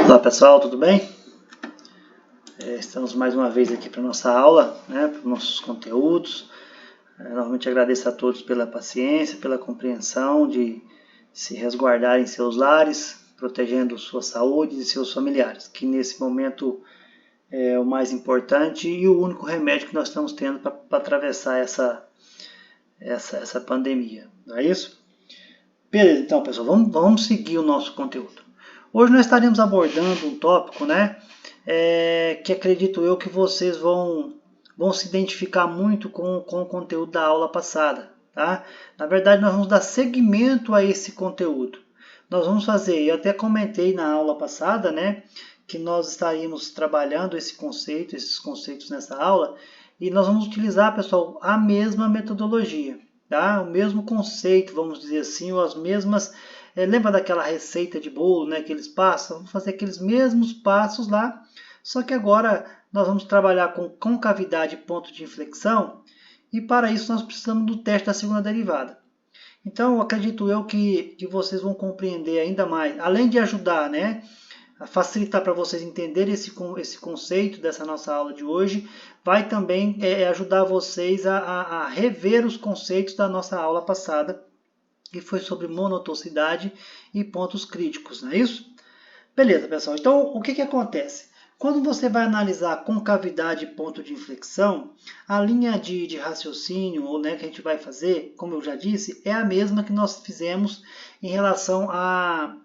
Olá pessoal, tudo bem? Estamos mais uma vez aqui para a nossa aula, para os nossos conteúdos. Novamente agradeço a todos pela paciência, pela compreensão de se resguardar em seus lares, protegendo sua saúde e seus familiares, que nesse momento é o mais importante e o único remédio que nós estamos tendo para atravessar essa pandemia, não é isso? Beleza, então pessoal, vamos seguir o nosso conteúdo. Hoje nós estaremos abordando um tópico, que acredito eu que vocês vão se identificar muito com o conteúdo da aula passada, tá? Na verdade, nós vamos dar seguimento a esse conteúdo. Nós vamos fazer, eu até comentei na aula passada, que nós estaríamos trabalhando esses conceitos nessa aula, e nós vamos utilizar, pessoal, a mesma metodologia, tá? O mesmo conceito, vamos dizer assim, ou as mesmas... lembra daquela receita de bolo, que eles passam? Vamos fazer aqueles mesmos passos lá, só que agora nós vamos trabalhar com concavidade e ponto de inflexão, e para isso nós precisamos do teste da segunda derivada. Então, acredito eu que vocês vão compreender ainda mais, além de ajudar, a facilitar para vocês entenderem esse conceito dessa nossa aula de hoje, vai também ajudar vocês a rever os conceitos da nossa aula passada, que foi sobre monotoxicidade e pontos críticos, não é isso? Beleza, pessoal. Então, o que acontece? Quando você vai analisar concavidade e ponto de inflexão, a linha de raciocínio que a gente vai fazer, como eu já disse, é a mesma que nós fizemos em relação a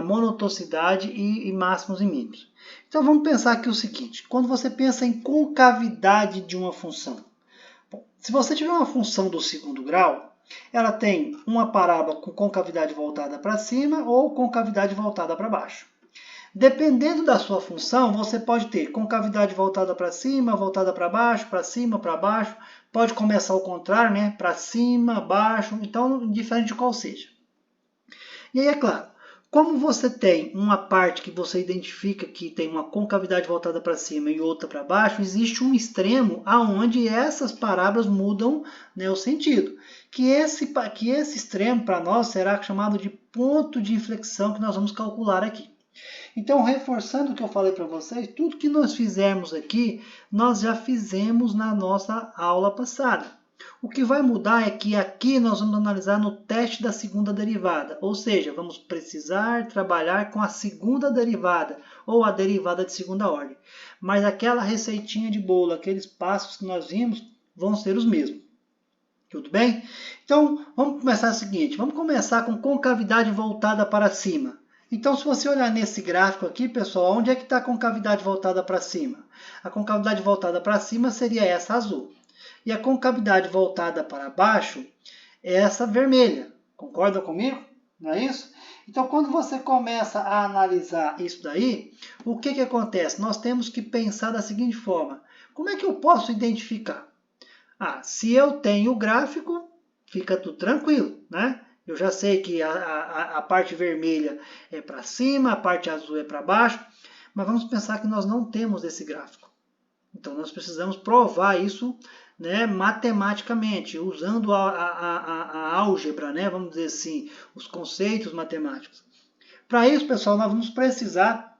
monotoxicidade e máximos e mínimos. Então, vamos pensar aqui o seguinte. Quando você pensa em concavidade de uma função, se você tiver uma função do segundo grau, ela tem uma parábola com concavidade voltada para cima ou concavidade voltada para baixo. Dependendo da sua função, você pode ter concavidade voltada para cima, voltada para baixo, para cima, para baixo. Pode começar ao contrário, para cima, baixo, então indiferente de qual seja. E aí, é claro, como você tem uma parte que você identifica que tem uma concavidade voltada para cima e outra para baixo, existe um extremo aonde essas parábolas mudam o sentido. Que esse extremo para nós será chamado de ponto de inflexão que nós vamos calcular aqui. Então, reforçando o que eu falei para vocês, tudo que nós fizermos aqui, nós já fizemos na nossa aula passada. O que vai mudar é que aqui nós vamos analisar no teste da segunda derivada, ou seja, vamos precisar trabalhar com a segunda derivada, ou a derivada de segunda ordem. Mas aquela receitinha de bolo, aqueles passos que nós vimos, vão ser os mesmos. Tudo bem? Então, vamos começar o seguinte, vamos começar com concavidade voltada para cima. Então, se você olhar nesse gráfico aqui, pessoal, onde é que está a concavidade voltada para cima? A concavidade voltada para cima seria essa azul. E a concavidade voltada para baixo é essa vermelha. Concorda comigo? Não é isso? Então, quando você começa a analisar isso daí, o que acontece? Nós temos que pensar da seguinte forma. Como é que eu posso identificar? Se eu tenho o gráfico, fica tudo tranquilo, Eu já sei que a parte vermelha é para cima, a parte azul é para baixo, mas vamos pensar que nós não temos esse gráfico. Então, nós precisamos provar isso matematicamente, usando a álgebra, vamos dizer assim, os conceitos matemáticos. Para isso, pessoal, nós vamos precisar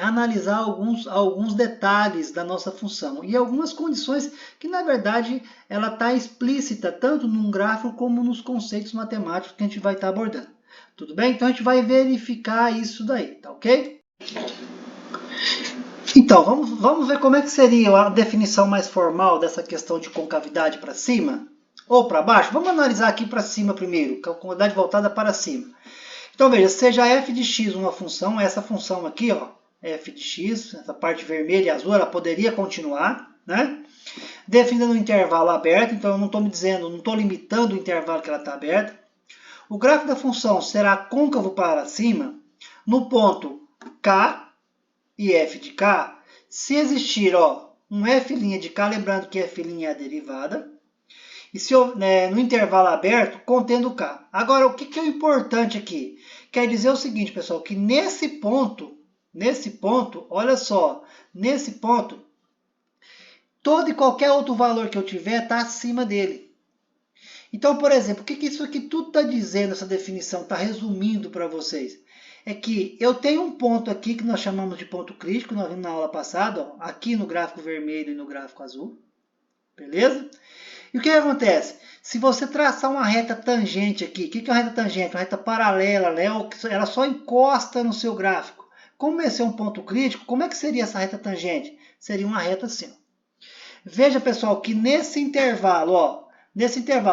analisar alguns detalhes da nossa função e algumas condições que, na verdade, ela está explícita tanto num gráfico como nos conceitos matemáticos que a gente vai estar abordando. Tudo bem? Então, a gente vai verificar isso daí, tá ok? Então, vamos ver como é que seria a definição mais formal dessa questão de concavidade para cima ou para baixo. Vamos analisar aqui para cima primeiro, concavidade voltada para cima. Então, veja, seja f de x uma função, essa função aqui, f de x, essa parte vermelha e azul, ela poderia continuar, definida no intervalo aberto, então eu não estou limitando o intervalo que ela está aberta. O gráfico da função será côncavo para cima no ponto k e f de k, se existir um f' de k, lembrando que f' é a derivada, e se no intervalo aberto contendo k. Agora, o que é importante aqui? Quer dizer o seguinte, pessoal, que nesse ponto, olha só, nesse ponto, todo e qualquer outro valor que eu tiver está acima dele. Então, por exemplo, o que isso aqui tudo está dizendo, essa definição, está resumindo para vocês? é que eu tenho um ponto aqui que nós chamamos de ponto crítico, nós vimos na aula passada, ó, aqui no gráfico vermelho e no gráfico azul, beleza? E o que acontece? Se você traçar uma reta tangente aqui, o que é uma reta tangente? Uma reta paralela, né? Ela só encosta no seu gráfico. Como esse é um ponto crítico, como é que seria essa reta tangente? Seria uma reta assim. Veja, pessoal, que nesse intervalo, ó,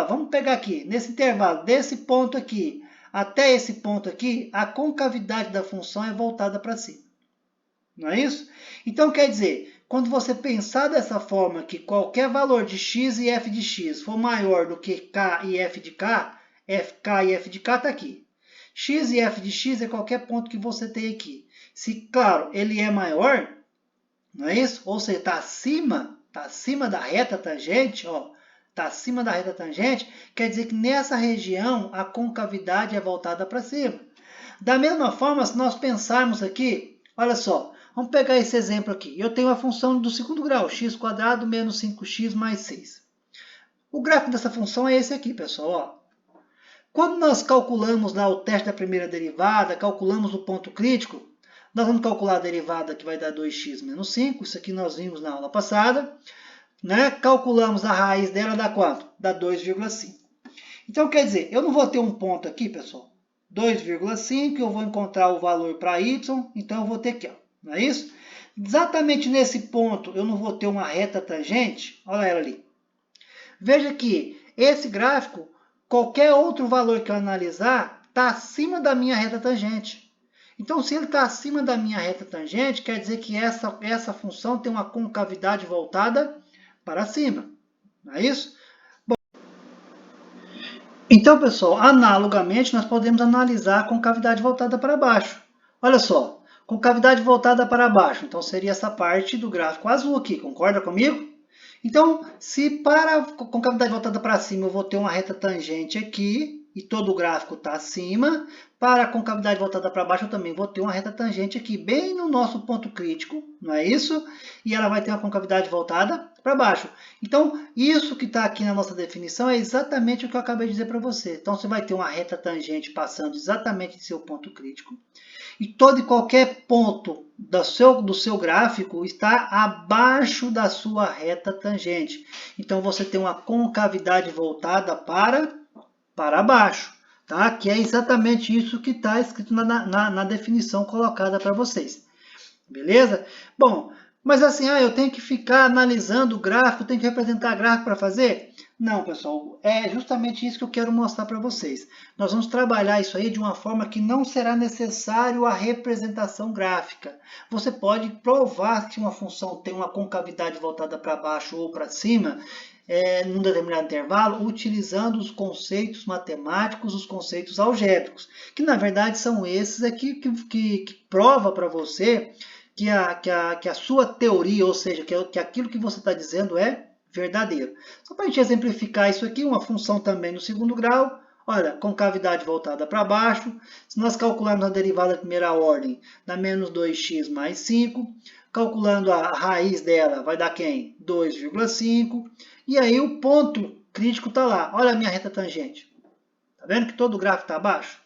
vamos pegar aqui, nesse intervalo desse ponto aqui até esse ponto aqui, a concavidade da função é voltada para cima. Não é isso? Então, quer dizer, quando você pensar dessa forma, que qualquer valor de x e f de x for maior do que k e f de k, k e f de k está aqui. X e f de x é qualquer ponto que você tem aqui. Se, claro, ele é maior, não é isso? Ou seja, está acima da reta tangente, ó, está acima da reta tangente, quer dizer que nessa região a concavidade é voltada para cima. Da mesma forma, se nós pensarmos aqui, olha só, vamos pegar esse exemplo aqui. Eu tenho a função do segundo grau, x² menos 5x mais 6. O gráfico dessa função é esse aqui, pessoal. Ó. Quando nós calculamos lá o teste da primeira derivada, calculamos o ponto crítico, nós vamos calcular a derivada que vai dar 2x menos 5. Isso aqui nós vimos na aula passada. Né? Calculamos a raiz dela, dá quanto? Dá 2,5. Então, quer dizer, eu não vou ter um ponto aqui, pessoal. 2,5, eu vou encontrar o valor para y, então eu vou ter aqui, ó, não é isso? Exatamente nesse ponto eu não vou ter uma reta tangente, olha ela ali. Veja que esse gráfico, qualquer outro valor que eu analisar, está acima da minha reta tangente. Então, se ele está acima da minha reta tangente, quer dizer que essa função tem uma concavidade voltada para cima, não é isso? Então, pessoal, analogamente, nós podemos analisar a concavidade voltada para baixo. Olha só, concavidade voltada para baixo. Então, seria essa parte do gráfico azul aqui, concorda comigo? Então, se para a concavidade voltada para cima eu vou ter uma reta tangente aqui, e todo o gráfico está acima, para a concavidade voltada para baixo eu também vou ter uma reta tangente aqui, bem no nosso ponto crítico, não é isso? E ela vai ter uma concavidade voltada para baixo. Então, isso que está aqui na nossa definição é exatamente o que eu acabei de dizer para você. Então, você vai ter uma reta tangente passando exatamente de seu ponto crítico. E todo e qualquer ponto do seu gráfico está abaixo da sua reta tangente. Então, você tem uma concavidade voltada para baixo. Tá? Que é exatamente isso que está escrito na definição colocada para vocês. Beleza? Bom, mas assim, eu tenho que ficar analisando o gráfico, tenho que representar gráfico para fazer? Não, pessoal, é justamente isso que eu quero mostrar para vocês. Nós vamos trabalhar isso aí de uma forma que não será necessário a representação gráfica. Você pode provar que uma função tem uma concavidade voltada para baixo ou para cima, num determinado intervalo, utilizando os conceitos matemáticos, os conceitos algébricos, que na verdade são esses aqui que prova para você que a sua teoria, ou seja, que aquilo que você está dizendo é verdadeiro. Só para a gente exemplificar isso aqui, uma função também no segundo grau, olha, concavidade voltada para baixo, se nós calcularmos a derivada da primeira ordem, dá menos 2x mais 5, calculando a raiz dela, vai dar quem? 2,5, e aí o ponto crítico está lá, olha a minha reta tangente. Está vendo que todo o gráfico está abaixo?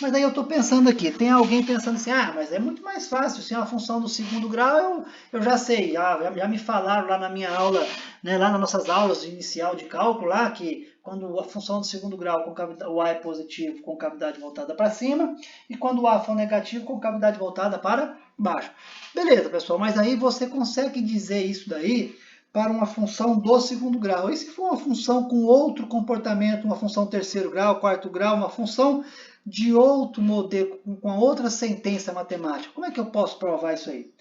Mas aí eu estou pensando aqui, tem alguém pensando assim, mas é muito mais fácil, se é uma função do segundo grau, eu já sei, já me falaram lá na minha aula, né, lá nas nossas aulas inicial de cálculo, lá, que quando a função do segundo grau, o A é positivo, com cavidade voltada para cima, e quando o A for negativo, com cavidade voltada para baixo. Beleza, pessoal, mas aí você consegue dizer isso daí para uma função do segundo grau. E se for uma função com outro comportamento, uma função terceiro grau, quarto grau, uma função de outro modelo, com outra sentença matemática, como é que eu posso provar isso aí?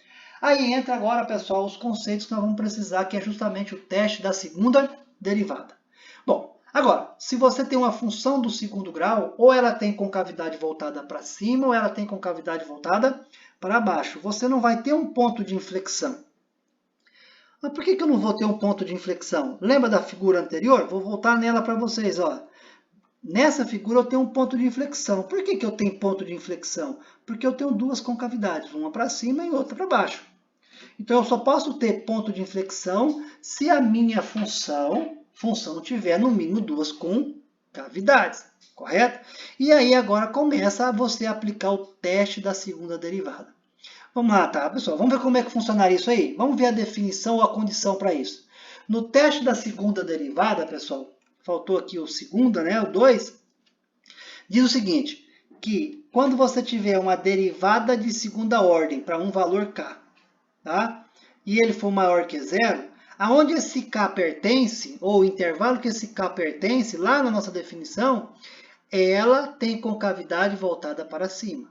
Aí entra agora, pessoal, os conceitos que nós vamos precisar, que é justamente o teste da segunda derivada. Bom, agora, se você tem uma função do segundo grau, ou ela tem concavidade voltada para cima, ou ela tem concavidade voltada para baixo. Você não vai ter um ponto de inflexão. Mas por que eu não vou ter um ponto de inflexão? Lembra da figura anterior? Vou voltar nela para vocês. Ó. Nessa figura eu tenho um ponto de inflexão. Por que eu tenho ponto de inflexão? Porque eu tenho duas concavidades, uma para cima e outra para baixo. Então eu só posso ter ponto de inflexão se a minha função tiver no mínimo duas cavidades, correto? E aí agora começa a você aplicar o teste da segunda derivada. Vamos lá, tá, pessoal? Vamos ver como é que funcionaria isso aí? Vamos ver a definição ou a condição para isso. No teste da segunda derivada, pessoal, faltou aqui o segunda, né, o 2, diz o seguinte, que quando você tiver uma derivada de segunda ordem para um valor k, tá? E ele for maior que zero, aonde esse k pertence, ou o intervalo que esse k pertence, lá na nossa definição, ela tem concavidade voltada para cima.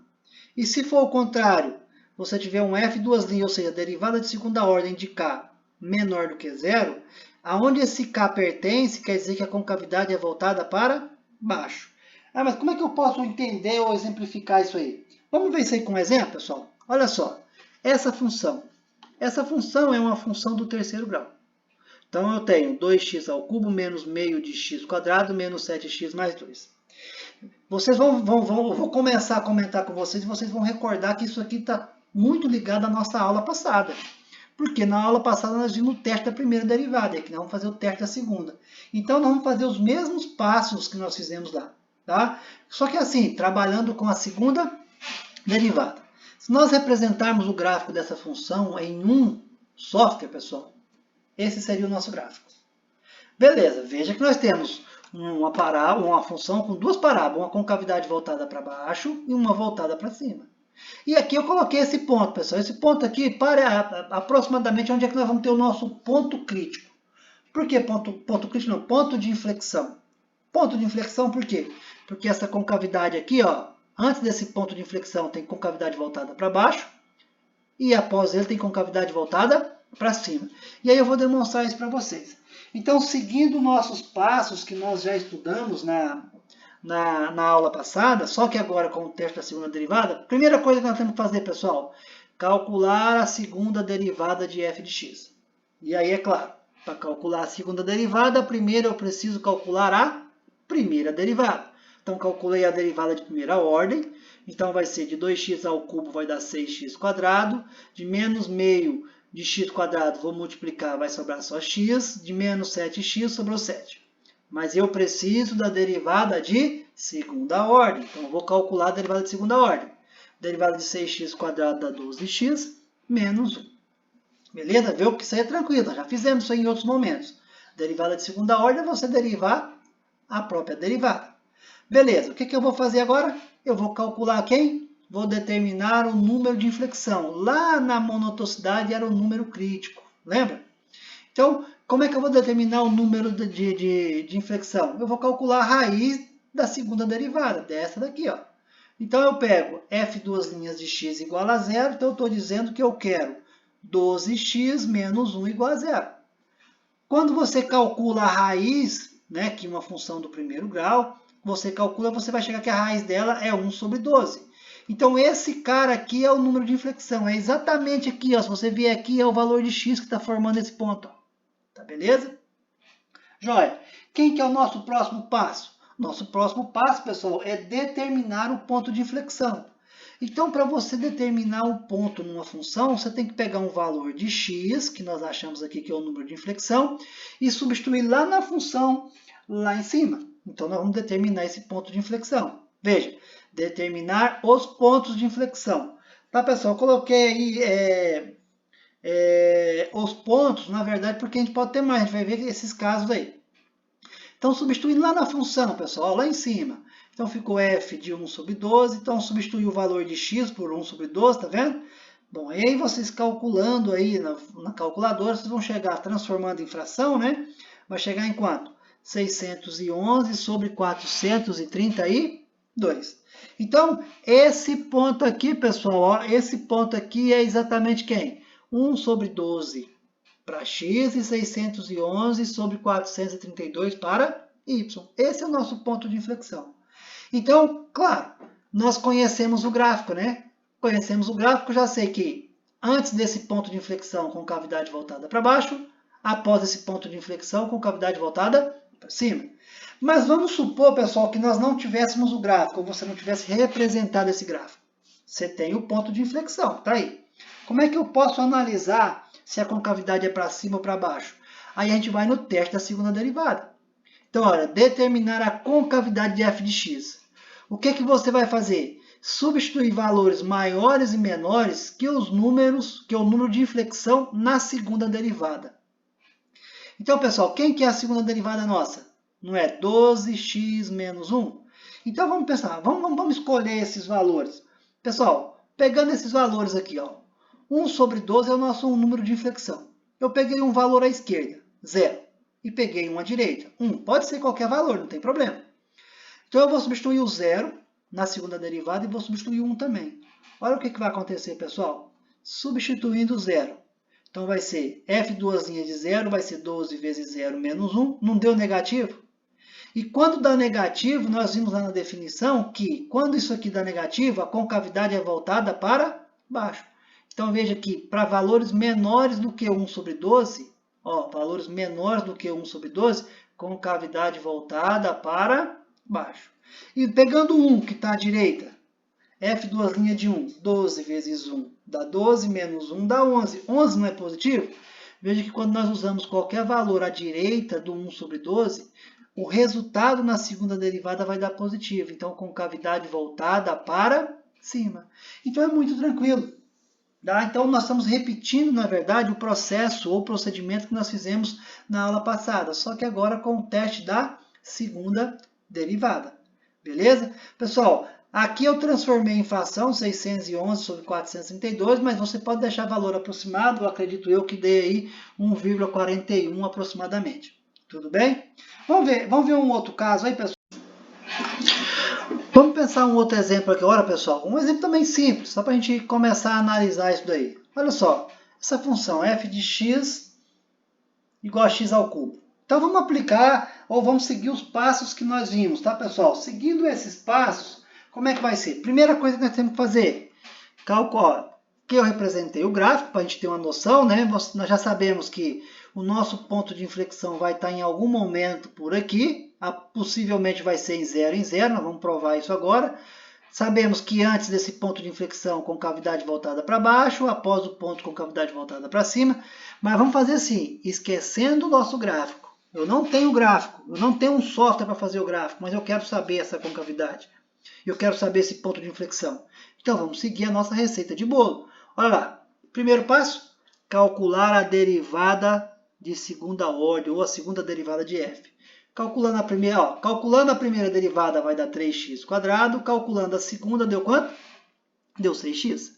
E se for o contrário, você tiver um f duas linhas, ou seja, derivada de segunda ordem de k menor do que zero, aonde esse k pertence, quer dizer que a concavidade é voltada para baixo. Ah, mas como é que eu posso entender ou exemplificar isso aí? Vamos ver isso aí com um exemplo, pessoal? Olha só, essa função. Essa função é uma função do terceiro grau. Então, eu tenho 2x ao cubo menos meio de x quadrado menos 7x mais 2. Vocês vou começar a comentar com vocês e vocês vão recordar que isso aqui está muito ligado à nossa aula passada. Porque na aula passada nós vimos o teste da primeira derivada, e aqui nós vamos fazer o teste da segunda. Então, nós vamos fazer os mesmos passos que nós fizemos lá. Tá? Só que assim, trabalhando com a segunda derivada. Se nós representarmos o gráfico dessa função em um software, pessoal, esse seria o nosso gráfico. Beleza, veja que nós temos uma função com duas parábolas, uma com cavidade voltada para baixo e uma voltada para cima. E aqui eu coloquei esse ponto, pessoal. Esse ponto aqui para aproximadamente onde é que nós vamos ter o nosso ponto crítico. Por que ponto crítico? Não, ponto de inflexão. Ponto de inflexão por quê? Porque essa concavidade aqui, ó, antes desse ponto de inflexão tem concavidade voltada para baixo e após ele tem concavidade voltada para cima. E aí eu vou demonstrar isso para vocês. Então, seguindo nossos passos que nós já estudamos na aula passada, só que agora com o teste da segunda derivada, primeira coisa que nós temos que fazer, pessoal, calcular a segunda derivada de f de x. E aí, é claro, para calcular a segunda derivada, primeiro eu preciso calcular a primeira derivada. Então, calculei a derivada de primeira ordem. Então, vai ser de 2x ao cubo vai dar 6x quadrado. De menos meio de x quadrado, vou multiplicar, vai sobrar só x. De menos 7x, sobrou 7. Mas eu preciso da derivada de segunda ordem. Então, eu vou calcular a derivada de segunda ordem. Derivada de 6x quadrado dá 12x menos 1. Beleza? Viu que isso aí é tranquilo. Nós já fizemos isso aí em outros momentos. Derivada de segunda ordem é você derivar a própria derivada. Beleza, o que eu vou fazer agora? Eu vou calcular quem? Vou determinar o número de inflexão. Lá na monotoxicidade era o número crítico, lembra? Então, como é que eu vou determinar o número de inflexão? Eu vou calcular a raiz da segunda derivada, dessa daqui, ó. Então, eu pego f duas linhas de x igual a zero, então eu estou dizendo que eu quero 12x menos 1 igual a zero. Quando você calcula a raiz, né, que é uma função do primeiro grau, você calcula, você vai chegar que a raiz dela é 1 sobre 12. Então, esse cara aqui é o número de inflexão. É exatamente aqui, ó. Se você vier aqui, é o valor de x que está formando esse ponto. Ó. Tá beleza? Joia. Quem que é o nosso próximo passo? Nosso próximo passo, pessoal, é determinar o ponto de inflexão. Então, para você determinar um ponto numa função, você tem que pegar um valor de x, que nós achamos aqui que é o número de inflexão, e substituir lá na função, lá em cima. Então, nós vamos determinar esse ponto de inflexão. Veja, determinar os pontos de inflexão. Tá, pessoal? Eu coloquei aí os pontos, na verdade, porque a gente pode ter mais. A gente vai ver esses casos aí. Então, substituindo lá na função, pessoal, lá em cima. Então, ficou f de 1 sobre 12. Então, substitui o valor de x por 1 sobre 12, tá vendo? Bom, e aí vocês calculando aí na calculadora, vocês vão chegar transformando em fração, né? Vai chegar em quanto? 611 sobre 432. Então, esse ponto aqui, pessoal, ó, esse ponto aqui é exatamente quem? 1 sobre 12 para x e 611 sobre 432 para y. Esse é o nosso ponto de inflexão. Então, claro, nós conhecemos o gráfico, né? Conhecemos o gráfico, já sei que antes desse ponto de inflexão com cavidade voltada para baixo, após esse ponto de inflexão com cavidade voltada para cima. Mas vamos supor, pessoal, que nós não tivéssemos o gráfico, ou você não tivesse representado esse gráfico. Você tem o ponto de inflexão, tá aí. Como é que eu posso analisar se a concavidade é para cima ou para baixo? Aí a gente vai no teste da segunda derivada. Então, olha, determinar a concavidade de f de x. O que você vai fazer? Substituir valores maiores e menores que o número de inflexão na segunda derivada. Então, pessoal, quem que é a segunda derivada nossa? Não é 12x menos 1? Então, vamos pensar, vamos escolher esses valores. Pessoal, pegando esses valores aqui, ó, 1 sobre 12 é o nosso número de inflexão. Eu peguei um valor à esquerda, 0, e peguei um à direita, 1. Pode ser qualquer valor, não tem problema. Então, eu vou substituir o 0 na segunda derivada e vou substituir o 1 também. Olha o que vai acontecer, pessoal. Substituindo o 0. Então, vai ser f duas linhas de 0, vai ser 12 vezes 0 menos 1. Não deu negativo? E quando dá negativo, nós vimos lá na definição que quando isso aqui dá negativo, a concavidade é voltada para baixo. Então, veja que para valores menores do que 1 sobre 12, ó, valores menores do que 1 sobre 12, concavidade voltada para baixo. E pegando 1 que está à direita, f duas linhas de 1, 12 vezes 1 dá 12, menos 1 dá 11. 11 não é positivo? Veja que quando nós usamos qualquer valor à direita do 1 sobre 12, o resultado na segunda derivada vai dar positivo. Então, concavidade voltada para cima. Então, é muito tranquilo. Tá? Então, nós estamos repetindo, na verdade, o processo ou procedimento que nós fizemos na aula passada, só que agora com o teste da segunda derivada. Beleza? Pessoal, aqui eu transformei em fração 611 sobre 432, mas você pode deixar valor aproximado, acredito eu que dê aí 1,41 aproximadamente. Tudo bem? Vamos ver um outro caso aí, pessoal? Vamos pensar um outro exemplo aqui agora, pessoal. Um exemplo também simples, só para a gente começar a analisar isso daí. Olha só, essa função f de x igual a x ao cubo. Então vamos aplicar ou vamos seguir os passos que nós vimos, tá, pessoal? Seguindo esses passos, como é que vai ser? Primeira coisa que nós temos que fazer, calcular que eu representei o gráfico, para a gente ter uma noção, né? Nós já sabemos que o nosso ponto de inflexão vai estar em algum momento por aqui, possivelmente vai ser em 0, nós vamos provar isso agora. Sabemos que antes desse ponto de inflexão, concavidade voltada para baixo, após o ponto, concavidade voltada para cima. Mas vamos fazer assim, esquecendo o nosso gráfico. Eu não tenho gráfico, eu não tenho um software para fazer o gráfico, mas eu quero saber essa concavidade. Eu quero saber esse ponto de inflexão. Então, vamos seguir a nossa receita de bolo. Olha lá, primeiro passo, calcular a derivada de segunda ordem, ou a segunda derivada de f. Calculando a primeira derivada vai dar 3x², calculando a segunda deu quanto? Deu 6x.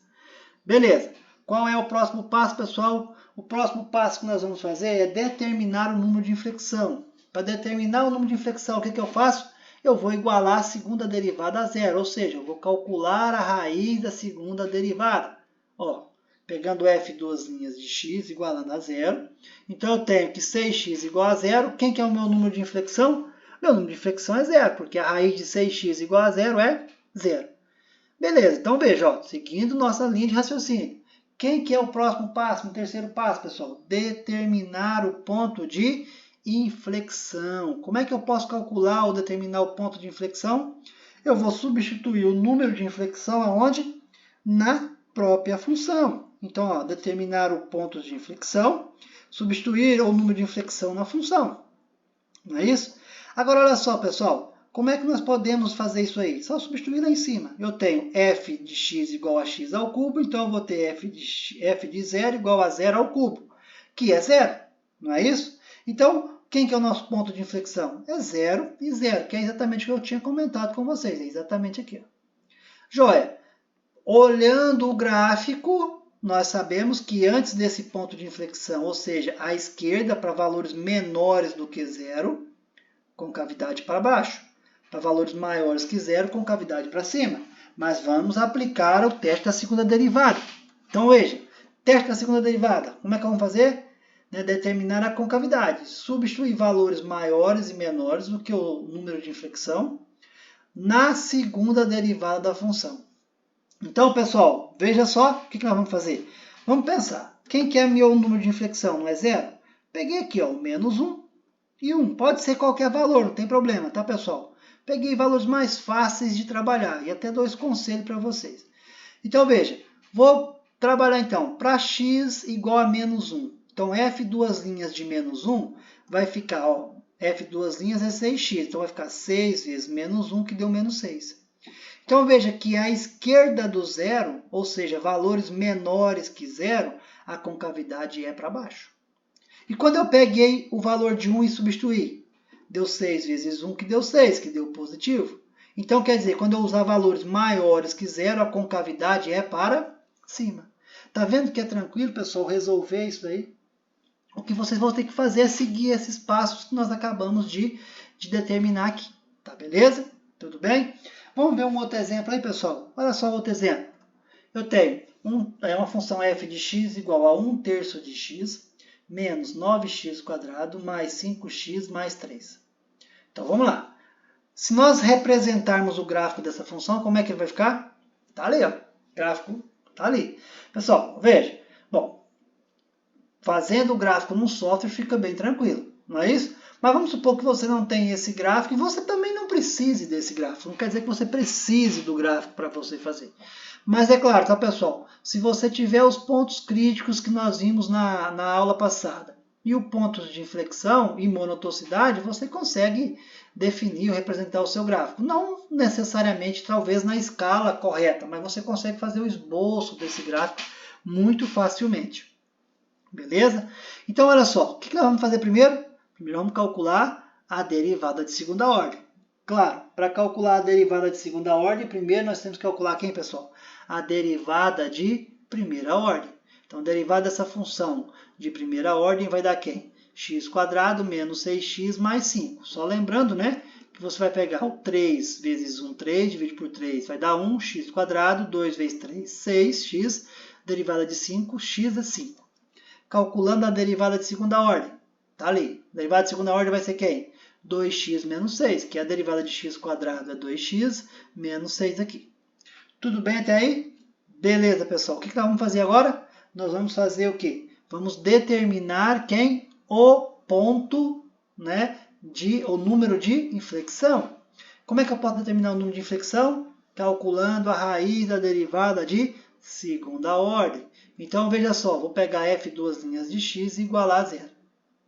Beleza. Qual é o próximo passo, pessoal? O próximo passo que nós vamos fazer é determinar o número de inflexão. Para determinar o número de inflexão, o que eu faço? Eu vou igualar a segunda derivada a zero, ou seja, eu vou calcular a raiz da segunda derivada. Ó, pegando f duas linhas de x igualando a zero. Então, eu tenho que 6x igual a zero. Quem que é o meu número de inflexão? Meu número de inflexão é zero, porque a raiz de 6x igual a zero é zero. Beleza, então veja, ó, seguindo nossa linha de raciocínio. Quem que é o próximo passo, o terceiro passo, pessoal? Determinar o ponto de inflexão. Como é que eu posso calcular ou determinar o ponto de inflexão? Eu vou substituir o número de inflexão aonde? Na própria função. Então, ó, determinar o ponto de inflexão, substituir o número de inflexão na função. Não é isso? Agora, olha só, pessoal. Como é que nós podemos fazer isso aí? Só substituir lá em cima. Eu tenho f de x igual a x ao cubo, então eu vou ter f de 0 igual a 0 ao cubo, que é 0. Não é isso? Então, quem que é o nosso ponto de inflexão? É 0 e 0, que é exatamente o que eu tinha comentado com vocês. É exatamente aqui. Ó. Joia. Olhando o gráfico, nós sabemos que antes desse ponto de inflexão, ou seja, à esquerda para valores menores do que 0, concavidade para baixo. Para valores maiores que 0, concavidade para cima. Mas vamos aplicar o teste da segunda derivada. Então, veja, teste da segunda derivada. Como é que vamos fazer? Determinar a concavidade. Substituir valores maiores e menores do que o número de inflexão na segunda derivada da função. Então, pessoal, veja só o que nós vamos fazer. Vamos pensar. Quem que é meu número de inflexão? Não é 0? Peguei aqui, ó, o menos 1 e 1. Pode ser qualquer valor, não tem problema, tá, pessoal? Peguei valores mais fáceis de trabalhar e até dois conselhos para vocês. Então, veja. Vou trabalhar, então, para x igual a menos 1. Então, f duas linhas de menos 1 vai ficar, ó, f duas linhas é 6x. Então vai ficar 6 vezes menos 1, que deu menos 6. Então veja que à esquerda do zero, ou seja, valores menores que zero, a concavidade é para baixo. E quando eu peguei o valor de 1 e substituí, deu 6 vezes 1, que deu 6, que deu positivo. Então quer dizer, quando eu usar valores maiores que zero, a concavidade é para cima. Tá vendo que é tranquilo, pessoal, resolver isso aí? O que vocês vão ter que fazer é seguir esses passos que nós acabamos de determinar aqui. Tá beleza? Tudo bem? Vamos ver um outro exemplo aí, pessoal. Olha só outro exemplo. Eu tenho uma função f de x igual a 1/3 de x menos 9x² mais 5x mais 3. Então vamos lá. Se nós representarmos o gráfico dessa função, como é que ele vai ficar? Está ali, ó. O gráfico está ali. Pessoal, veja. Bom, fazendo o gráfico no software fica bem tranquilo, não é isso? Mas vamos supor que você não tem esse gráfico e você também não precise desse gráfico. Não quer dizer que você precise do gráfico para você fazer. Mas é claro, tá, pessoal? Se você tiver os pontos críticos que nós vimos na aula passada e o ponto de inflexão e monotoxicidade, você consegue definir ou representar o seu gráfico. Não necessariamente, talvez, na escala correta, mas você consegue fazer o esboço desse gráfico muito facilmente. Beleza? Então, olha só, o que nós vamos fazer primeiro? Primeiro vamos calcular a derivada de segunda ordem. Claro, para calcular a derivada de segunda ordem, primeiro nós temos que calcular quem, pessoal? A derivada de primeira ordem. Então, a derivada dessa função de primeira ordem vai dar quem? x² menos 6x mais 5. Só lembrando, né, que você vai pegar o 3 vezes 1, 3, divide por 3, vai dar 1, x², 2 vezes 3, 6x, derivada de 5, x é 5. Calculando a derivada de segunda ordem. Tá ali. A derivada de segunda ordem vai ser quem? 2x menos 6, que é a derivada de x² é 2x menos 6 aqui. Tudo bem até aí? Beleza, pessoal. O que nós vamos fazer agora? Nós vamos fazer o quê? Vamos determinar quem? O ponto, né, o número de inflexão. Como é que eu posso determinar o número de inflexão? Calculando a raiz da derivada de segunda ordem. Então, veja só, vou pegar f duas linhas de x igual a zero.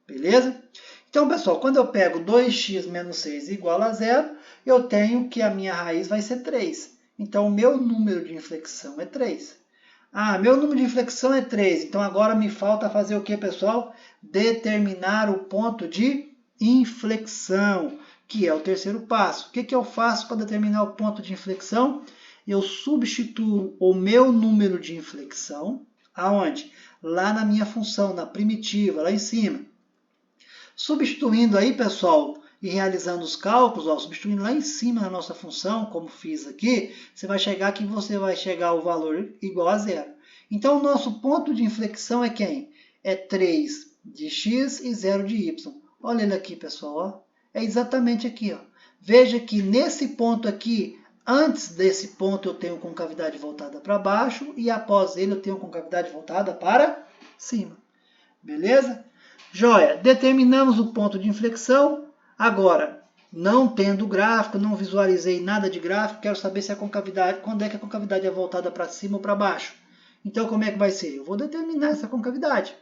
Beleza? Então, pessoal, quando eu pego 2x menos 6 igual a zero, eu tenho que a minha raiz vai ser 3. Então, o meu número de inflexão é 3. Ah, meu número de inflexão é 3. Então, agora me falta fazer o que, pessoal? Determinar o ponto de inflexão, que é o terceiro passo. O que eu faço para determinar o ponto de inflexão? Eu substituo o meu número de inflexão, aonde? Lá na minha função, na primitiva, lá em cima. Substituindo aí, pessoal, e realizando os cálculos, ó, substituindo lá em cima na nossa função, como fiz aqui, você vai chegar aqui, você vai chegar ao valor igual a zero. Então, o nosso ponto de inflexão é quem? É 3 de x e 0 de y. Olha ele aqui, pessoal. Ó. É exatamente aqui. Ó. Veja que nesse ponto aqui, antes desse ponto eu tenho concavidade voltada para baixo e após ele eu tenho concavidade voltada para cima. Beleza? Joia, determinamos o ponto de inflexão. Agora, não tendo gráfico, não visualizei nada de gráfico, quero saber se a concavidade, quando é que a concavidade é voltada para cima ou para baixo. Então, como é que vai ser? Eu vou determinar essa concavidade.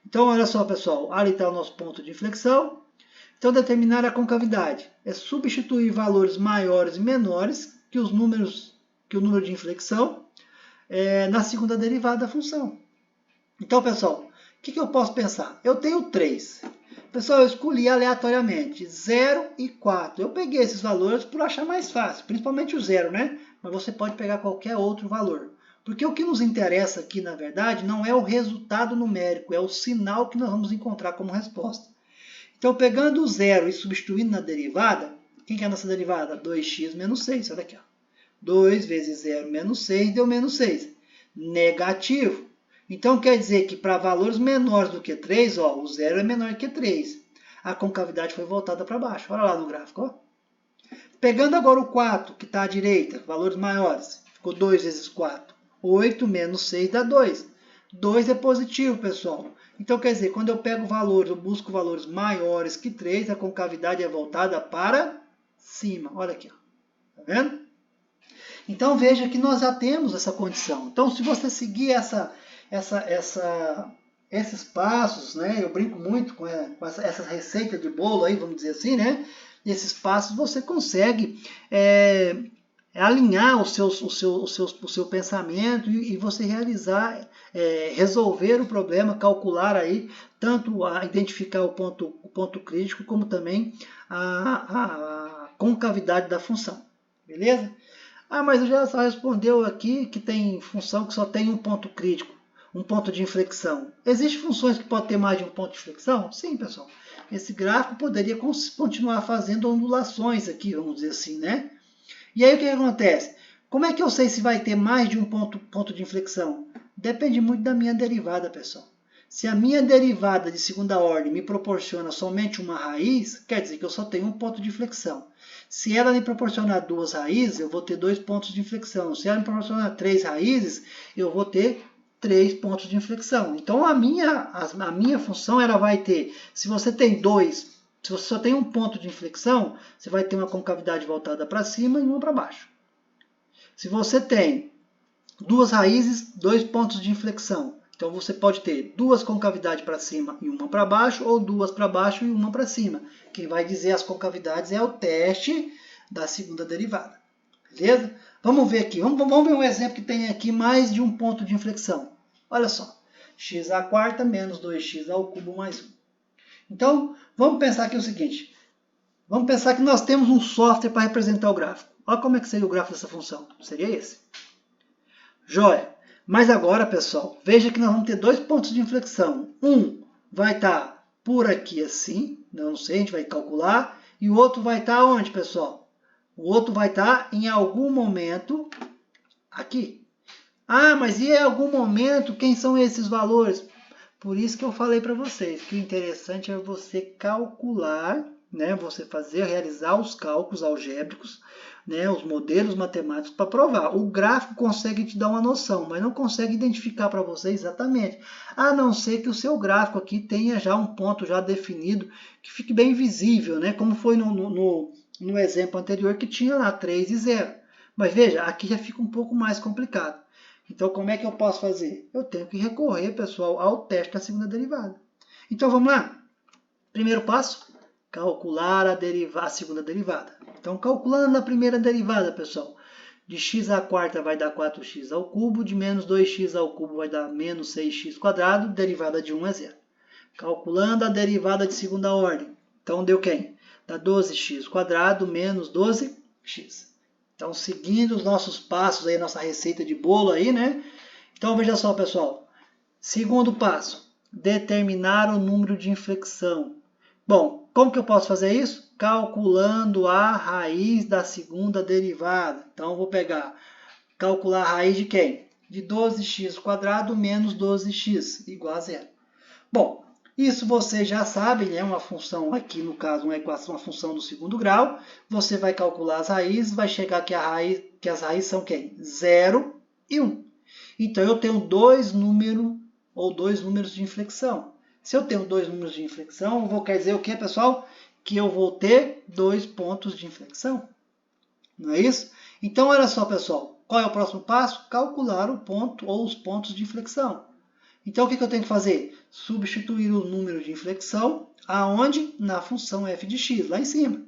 Então, olha só, pessoal, ali está o nosso ponto de inflexão. Então, determinar a concavidade é substituir valores maiores e menores que o número de inflexão na segunda derivada da função. Então, pessoal, o que eu posso pensar? Eu tenho 3. Pessoal, eu escolhi aleatoriamente 0 e 4. Eu peguei esses valores por achar mais fácil, principalmente o 0, né? Mas você pode pegar qualquer outro valor. Porque o que nos interessa aqui, na verdade, não é o resultado numérico, é o sinal que nós vamos encontrar como resposta. Então, pegando o 0 e substituindo na derivada, quem que é a nossa derivada? 2x menos 6, olha aqui. Ó. 2 vezes 0 menos 6 deu menos 6. Negativo. Então, quer dizer que para valores menores do que 3, ó, o 0 é menor que 3. A concavidade foi voltada para baixo. Olha lá no gráfico. Ó. Pegando agora o 4, que está à direita, valores maiores. Ficou 2 vezes 4. 8 menos 6 dá 2. 2 é positivo, pessoal. Então, quer dizer, quando eu pego valores, eu busco valores maiores que 3, a concavidade é voltada para cima. Olha aqui. Ó. Tá vendo? Então, veja que nós já temos essa condição. Então, se você seguir esses passos, né? Eu brinco muito com essa receita de bolo aí, vamos dizer assim, né? Esses passos você consegue alinhar o seu pensamento e você realizar, resolver o problema, calcular aí, tanto a identificar o ponto crítico, como também a concavidade da função. Beleza? Ah, mas já só respondeu aqui que tem função que só tem um ponto crítico, um ponto de inflexão. Existem funções que podem ter mais de um ponto de inflexão? Sim, pessoal. Esse gráfico poderia continuar fazendo ondulações aqui, vamos dizer assim, né? E aí o que acontece? Como é que eu sei se vai ter mais de um ponto de inflexão? Depende muito da minha derivada, pessoal. Se a minha derivada de segunda ordem me proporciona somente uma raiz, quer dizer que eu só tenho um ponto de inflexão. Se ela me proporcionar duas raízes, eu vou ter 2 pontos de inflexão. Se ela me proporcionar 3 raízes, eu vou ter 3 pontos de inflexão. Então a minha função ela vai ter, se você só tem um ponto de inflexão, você vai ter uma concavidade voltada para cima e uma para baixo. Se você tem duas raízes, 2 pontos de inflexão, então você pode ter 2 concavidades para cima e uma para baixo, ou 2 para baixo e uma para cima. Quem vai dizer as concavidades é o teste da segunda derivada. Beleza? Vamos ver aqui. Vamos ver um exemplo que tem aqui mais de um ponto de inflexão. Olha só. X à quarta menos 2x ao cubo mais 1. Então, vamos pensar aqui o seguinte. Vamos pensar que nós temos um software para representar o gráfico. Olha como é que seria o gráfico dessa função. Seria esse. Joia. Mas agora, pessoal, veja que nós vamos ter 2 pontos de inflexão. Um vai estar por aqui assim, não sei, a gente vai calcular. E o outro vai estar onde, pessoal? O outro vai estar em algum momento aqui. Ah, mas e em algum momento, quem são esses valores? Por isso que eu falei para vocês que o interessante é você calcular, né? Você realizar os cálculos algébricos, né? Os modelos matemáticos para provar. O gráfico consegue te dar uma noção, mas não consegue identificar para você exatamente. A não ser que o seu gráfico aqui tenha já um ponto já definido, que fique bem visível, né? Como foi no exemplo anterior que tinha lá 3 e 0. Mas veja, aqui já fica um pouco mais complicado. Então, como é que eu posso fazer? Eu tenho que recorrer, pessoal, ao teste da segunda derivada. Então, vamos lá. Primeiro passo, calcular a segunda derivada. Então, calculando a primeira derivada, pessoal, de x à quarta vai dar 4x ao cubo, de menos 2x ao cubo vai dar menos 6x quadrado, derivada de 1 é 0. Calculando a derivada de segunda ordem. Então, deu quem? Dá 12x quadrado menos 12x. Então, seguindo os nossos passos aí, nossa receita de bolo aí, né? Então, veja só, pessoal. Segundo passo, determinar o número de inflexão. Bom, como que eu posso fazer isso? Calculando a raiz da segunda derivada. Então, eu vou calcular a raiz de quem? De 12x quadrado menos 12x, igual a 0. Bom, isso você já sabe, né? Uma função aqui, no caso, uma equação, uma função do segundo grau. Você vai calcular as raízes, vai chegar que as raízes são quem? 0 e 1. Então, eu tenho dois números de inflexão. Se eu tenho 2 números de inflexão, quer dizer o que, pessoal? Que eu vou ter 2 pontos de inflexão. Não é isso? Então, olha só, pessoal. Qual é o próximo passo? Calcular o ponto ou os pontos de inflexão. Então, o que eu tenho que fazer? Substituir o número de inflexão aonde? Na função f de x, lá em cima.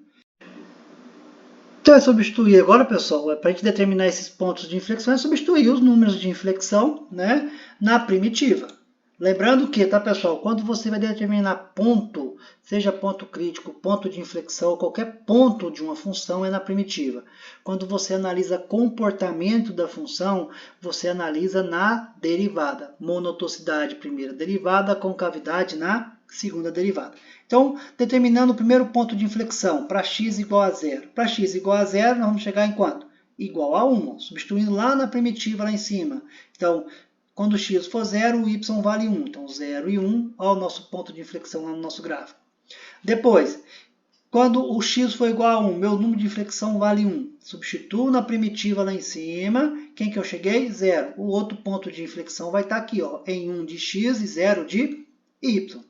Então, é substituir agora, pessoal, para a gente determinar esses pontos de inflexão, é substituir os números de inflexão, né, na primitiva. Lembrando que, tá, pessoal, quando você vai determinar ponto, seja ponto crítico, ponto de inflexão, qualquer ponto de uma função é na primitiva. Quando você analisa comportamento da função, você analisa na derivada. Monotocidade, primeira derivada, concavidade na segunda derivada. Então, determinando o primeiro ponto de inflexão, para x igual a 0. Para x igual a 0, nós vamos chegar em quanto? Igual a 1, substituindo lá na primitiva, lá em cima. Então, quando x for 0, o y vale 1. Então, 0 e 1, olha o nosso ponto de inflexão lá no nosso gráfico. Depois, quando o x for igual a 1, meu número de inflexão vale 1. Substituo na primitiva lá em cima. Quem que eu cheguei? 0. O outro ponto de inflexão vai estar aqui, ó, em 1 de x e 0 de y.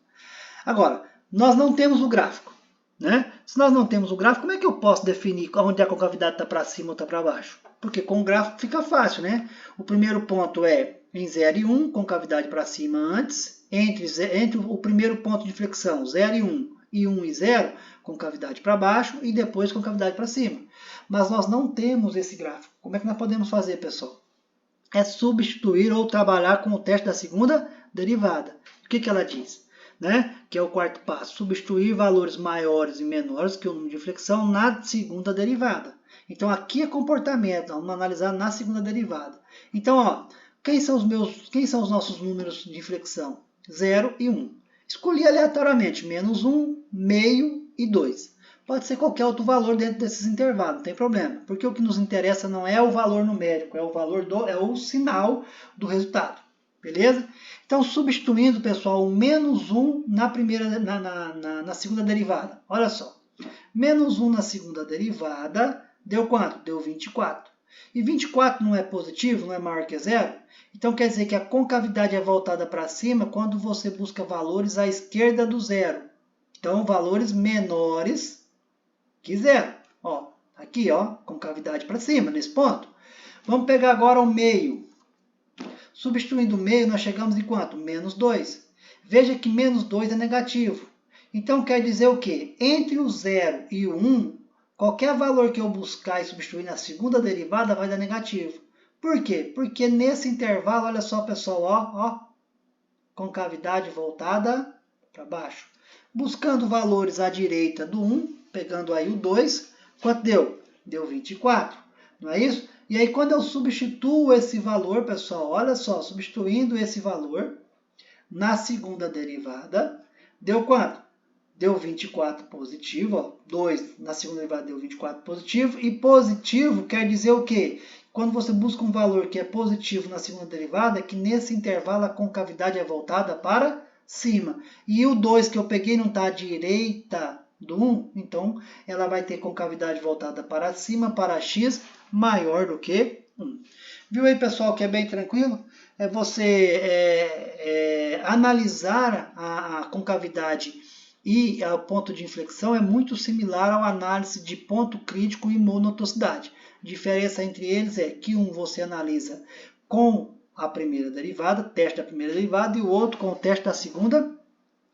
Agora, nós não temos o gráfico, né? Se nós não temos o gráfico, como é que eu posso definir onde a concavidade está para cima ou está para baixo? Porque com o gráfico fica fácil, né? O primeiro ponto é em 0 e 1, concavidade para cima antes, entre o primeiro ponto de inflexão, 0 e 1, e 1 e 0, concavidade para baixo e depois concavidade para cima. Mas nós não temos esse gráfico. Como é que nós podemos fazer, pessoal? É substituir ou trabalhar com o teste da segunda derivada. O que ela diz? Né? Que é o quarto passo. Substituir valores maiores e menores que o número de inflexão na segunda derivada. Então, aqui é comportamento. Vamos analisar na segunda derivada. Então, ó, quem são os nossos números de inflexão? 0 e 1. Escolhi aleatoriamente menos 1, meio e 2. Pode ser qualquer outro valor dentro desses intervalos, não tem problema. Porque o que nos interessa não é o valor numérico, é o sinal do resultado. Beleza? Então, substituindo, pessoal, o menos 1 na segunda derivada. Olha só. Menos 1 na segunda derivada deu quanto? Deu 24. E 24 não é positivo, não é maior que zero? Então, quer dizer que a concavidade é voltada para cima quando você busca valores à esquerda do zero. Então, valores menores que zero. Ó, aqui, ó, concavidade para cima, nesse ponto. Vamos pegar agora o meio. Substituindo o meio, nós chegamos em quanto? Menos 2. Veja que menos 2 é negativo. Então, quer dizer o quê? Entre o 0 e o 1, qualquer valor que eu buscar e substituir na segunda derivada vai dar negativo. Por quê? Porque nesse intervalo, olha só, pessoal, ó, concavidade voltada para baixo. Buscando valores à direita do 1, pegando aí o 2, quanto deu? Deu 24, não é isso? E aí, quando eu substituo esse valor, pessoal, olha só, substituindo esse valor na segunda derivada, deu quanto? Deu 24 positivo, ó, 2 na segunda derivada deu 24 positivo, e positivo quer dizer o quê? Quando você busca um valor que é positivo na segunda derivada, é que nesse intervalo a concavidade é voltada para cima. E o 2 que eu peguei não está à direita do 1, então ela vai ter concavidade voltada para cima, para x, maior do que 1. Viu aí, pessoal, que é bem tranquilo? É você analisar a concavidade e o ponto de inflexão é muito similar à análise de ponto crítico e monotoxicidade. A diferença entre eles é que um você analisa com a primeira derivada, teste da primeira derivada, e o outro com o teste da segunda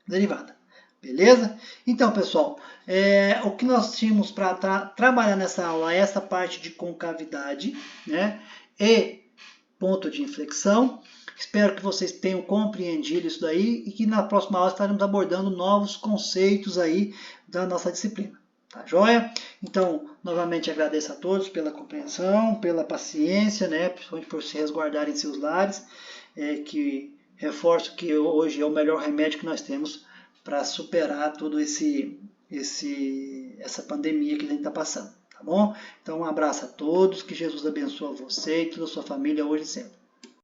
derivada. Beleza? Então, pessoal, o que nós tínhamos para trabalhar nessa aula é essa parte de concavidade, né, e ponto de inflexão. Espero que vocês tenham compreendido isso daí e que na próxima aula estaremos abordando novos conceitos aí da nossa disciplina. Tá joia? Então, novamente agradeço a todos pela compreensão, pela paciência, né, principalmente por se resguardarem em seus lares, que reforço que hoje é o melhor remédio que nós temos para superar toda essa pandemia que a gente está passando. Tá bom? Então, um abraço a todos, que Jesus abençoe você e toda a sua família hoje e sempre.